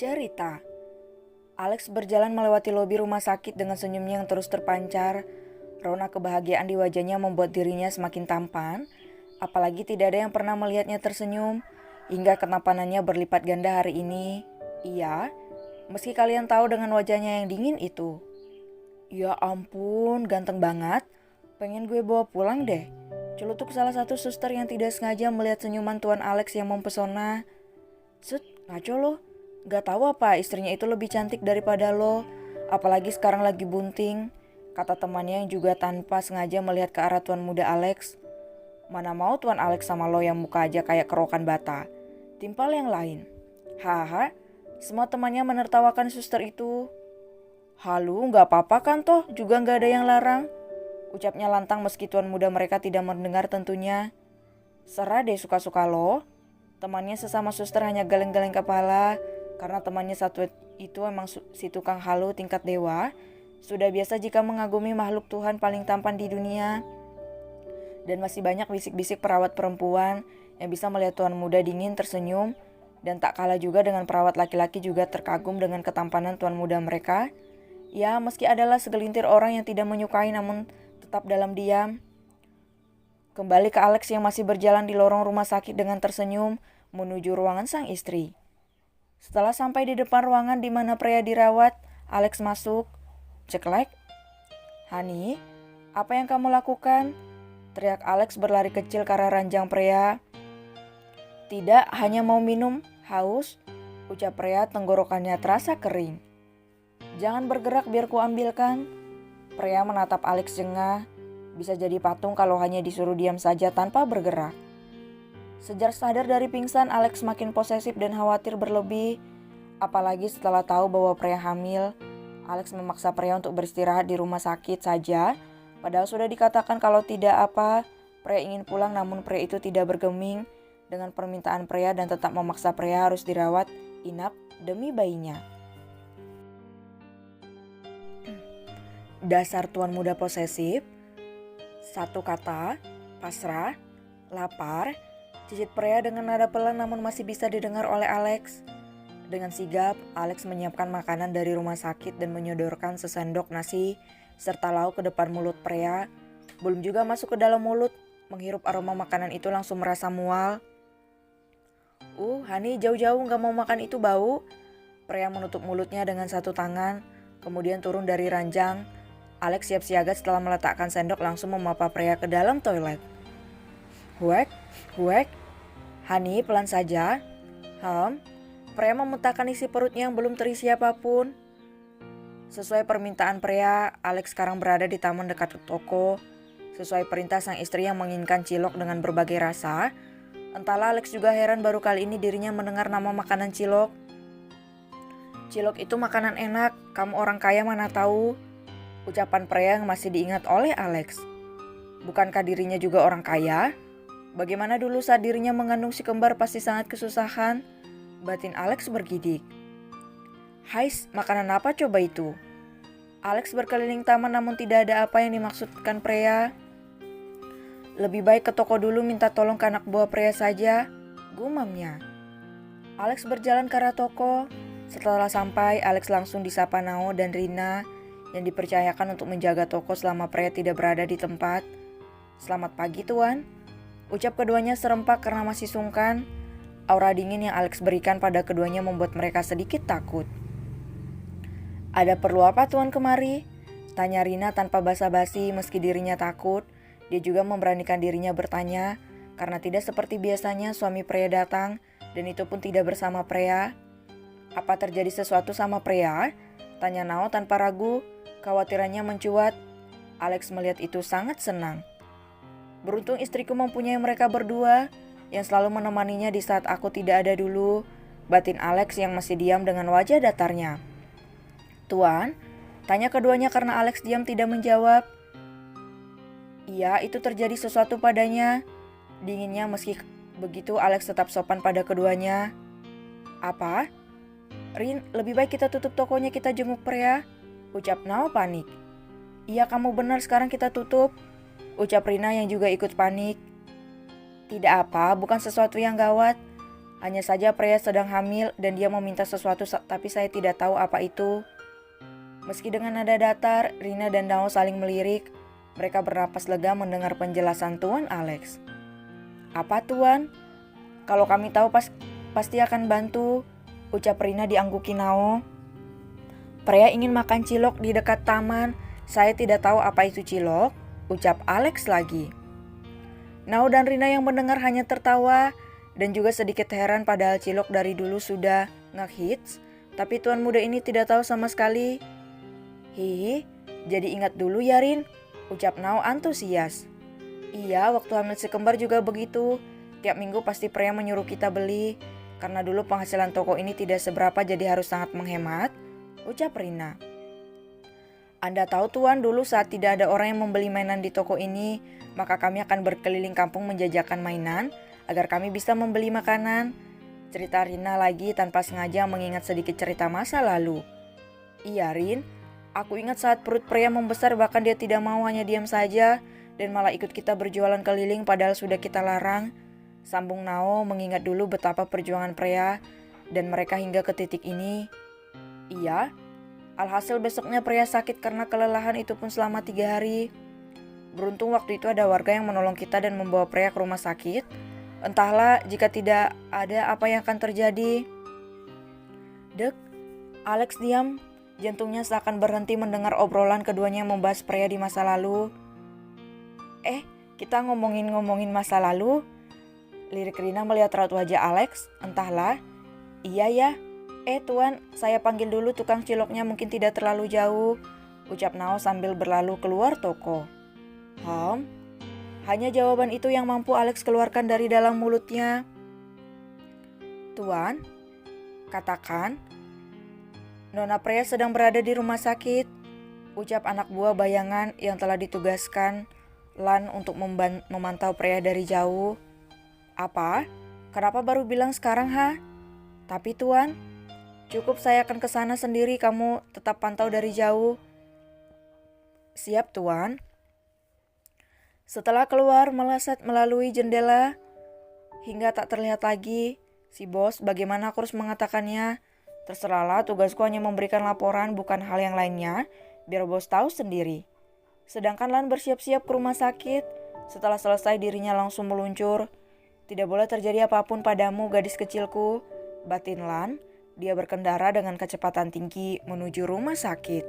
Cerita. Alex berjalan melewati lobi rumah sakit dengan senyumnya yang terus terpancar. Rona kebahagiaan di wajahnya membuat dirinya semakin tampan. Apalagi tidak ada yang pernah melihatnya tersenyum. Hingga ketampanannya berlipat ganda hari ini. Iya, meski kalian tahu dengan wajahnya yang dingin itu. Ya ampun, ganteng banget. Pengen gue bawa pulang deh. Celutuk salah satu suster yang tidak sengaja melihat senyuman Tuan Alex yang mempesona. Set, ngaco lo. Gak tahu apa istrinya itu lebih cantik daripada lo. Apalagi sekarang lagi bunting. Kata temannya yang juga tanpa sengaja melihat ke arah Tuan muda Alex. Mana mau Tuan Alex sama lo yang muka aja kayak kerokan bata. Timpal yang lain. Haha, semua temannya menertawakan suster itu. Halu, gak apa-apa kan toh, juga gak ada yang larang. Ucapnya lantang meski tuan muda mereka tidak mendengar tentunya. Serah deh suka-suka lo. Temannya sesama suster hanya geleng-geleng kepala. Karena temannya satu itu emang si tukang halu tingkat dewa. Sudah biasa jika mengagumi makhluk Tuhan paling tampan di dunia. Dan masih banyak bisik-bisik perawat perempuan yang bisa melihat tuan muda dingin tersenyum. Dan tak kalah juga dengan perawat laki-laki juga terkagum dengan ketampanan tuan muda mereka. Ya, meski adalah segelintir orang yang tidak menyukai namun tetap dalam diam. Kembali ke Alex yang masih berjalan di lorong rumah sakit dengan tersenyum menuju ruangan sang istri. Setelah sampai di depan ruangan di mana pria dirawat, Alex masuk. Ceklek. Hani, apa yang kamu lakukan? Teriak Alex berlari kecil ke arah ranjang pria. Tidak, hanya mau minum, haus. Ucap pria tenggorokannya terasa kering. Jangan bergerak biar ku ambilkan. Pria menatap Alex jengah. Bisa jadi patung kalau hanya disuruh diam saja tanpa bergerak. Sejak sadar dari pingsan, Alex makin posesif dan khawatir berlebih. Apalagi setelah tahu bahwa pria hamil, Alex memaksa pria untuk beristirahat di rumah sakit saja. Padahal sudah dikatakan kalau tidak apa, pria ingin pulang namun pria itu tidak bergeming dengan permintaan pria dan tetap memaksa pria harus dirawat inap demi bayinya. Dasar tuan muda posesif. Satu kata, pasrah, lapar. Cicit pria dengan nada pelan namun masih bisa didengar oleh Alex. Dengan sigap, Alex menyiapkan makanan dari rumah sakit dan menyodorkan sesendok nasi serta lauk ke depan mulut pria. Belum juga masuk ke dalam mulut, menghirup aroma makanan itu langsung merasa mual. Hani jauh-jauh gak mau makan itu bau. Pria menutup mulutnya dengan satu tangan, kemudian turun dari ranjang. Alex siap siaga setelah meletakkan sendok langsung memapa pria ke dalam toilet. Huek, huek. Hani, pelan saja. Pria memuntahkan isi perutnya yang belum terisi apapun. Sesuai permintaan pria, Alex sekarang berada di taman dekat toko. Sesuai perintah sang istri yang menginginkan cilok dengan berbagai rasa. Entahlah Alex juga heran baru kali ini dirinya mendengar nama makanan cilok. Cilok itu makanan enak, kamu orang kaya mana tahu. Ucapan pria yang masih diingat oleh Alex. Bukankah dirinya juga orang kaya? Bagaimana dulu saat dirinya mengandung si kembar pasti sangat kesusahan. Batin Alex bergidik. Hais, makanan apa coba itu? Alex berkeliling taman namun tidak ada apa yang dimaksudkan pria. Lebih baik ke toko dulu minta tolong ke anak buah pria saja, gumamnya. Alex berjalan ke arah toko. Setelah sampai, Alex langsung disapa Nao dan Rina yang dipercayakan untuk menjaga toko selama pria tidak berada di tempat. Selamat pagi tuan. Ucap keduanya serempak karena masih sungkan. Aura dingin yang Alex berikan pada keduanya membuat mereka sedikit takut. Ada perlu apa tuan kemari? Tanya Rina tanpa basa-basi meski dirinya takut. Dia juga memberanikan dirinya bertanya karena tidak seperti biasanya suami pria datang dan itu pun tidak bersama pria. Apa terjadi sesuatu sama pria? Tanya Nao tanpa ragu. Khawatirannya mencuat. Alex melihat itu sangat senang. Beruntung istriku mempunyai mereka berdua yang selalu menemaninya di saat aku tidak ada dulu. Batin Alex yang masih diam dengan wajah datarnya. Tuan, tanya keduanya karena Alex diam tidak menjawab. Iya, itu terjadi sesuatu padanya. Dinginnya meski Begitu Alex tetap sopan pada keduanya. Apa? Rin, lebih baik kita tutup tokonya, kita jenguk Prea, ucap Nao panik. Iya kamu benar, sekarang kita tutup, ucap Rina yang juga ikut panik. Tidak apa, bukan sesuatu yang gawat. Hanya saja Prea sedang hamil dan dia meminta sesuatu tapi saya tidak tahu apa itu. Meski dengan nada datar, Rina dan Nao saling melirik. Mereka bernapas lega mendengar penjelasan Tuan Alex. Apa Tuan? Kalau kami tahu pasti akan bantu, ucap Rina diangguki Nao. Prea ingin makan cilok di dekat taman. Saya tidak tahu apa itu cilok, ucap Alex lagi. Nao dan Rina yang mendengar hanya tertawa dan juga sedikit heran padahal cilok dari dulu sudah ngehits, tapi tuan muda ini tidak tahu sama sekali. Hihi, jadi ingat dulu ya Rin, ucap Nao antusias. Iya, waktu hamil si kembar juga begitu. Tiap minggu pasti Prea menyuruh kita beli. Karena dulu penghasilan toko ini tidak seberapa jadi harus sangat menghemat, ucap Rina. Anda tahu Tuan, dulu saat tidak ada orang yang membeli mainan di toko ini, maka kami akan berkeliling kampung menjajakan mainan agar kami bisa membeli makanan. Cerita Rina lagi tanpa sengaja mengingat sedikit cerita masa lalu. Iya Rin, aku ingat saat perut Prea membesar bahkan dia tidak mau, hanya diam saja dan malah ikut kita berjualan keliling padahal sudah kita larang. Sambung Nao mengingat dulu betapa perjuangan Prea dan mereka hingga ke titik ini. Iya, alhasil besoknya Prea sakit karena kelelahan itu pun selama 3 hari. Beruntung waktu itu ada warga yang menolong kita dan membawa Prea ke rumah sakit. Entahlah jika tidak ada apa yang akan terjadi. Dek, Alex diam. Jantungnya seakan berhenti mendengar obrolan keduanya yang membahas Prea di masa lalu. Kita ngomongin masa lalu? Lirik Rina melihat raut wajah Alex. Entahlah. Iya ya. Tuan, saya panggil dulu tukang ciloknya, mungkin tidak terlalu jauh, ucap Nao sambil berlalu keluar toko. Hanya jawaban itu yang mampu Alex keluarkan dari dalam mulutnya. Tuan, katakan. Nona Prea sedang berada di rumah sakit, ucap anak buah bayangan yang telah ditugaskan Lan untuk memantau Prea dari jauh. Apa? Kenapa baru bilang sekarang Tapi Tuan, cukup saya akan ke sana sendiri, kamu tetap pantau dari jauh. Siap Tuan. Setelah keluar melesat melalui jendela hingga tak terlihat lagi, si bos bagaimana aku harus mengatakannya? Terserahlah, tugasku hanya memberikan laporan bukan hal yang lainnya, biar bos tahu sendiri. Sedangkan Lan bersiap-siap ke rumah sakit. Setelah selesai dirinya langsung meluncur. Tidak boleh terjadi apapun padamu gadis kecilku, batin Lan. Dia berkendara dengan kecepatan tinggi menuju rumah sakit.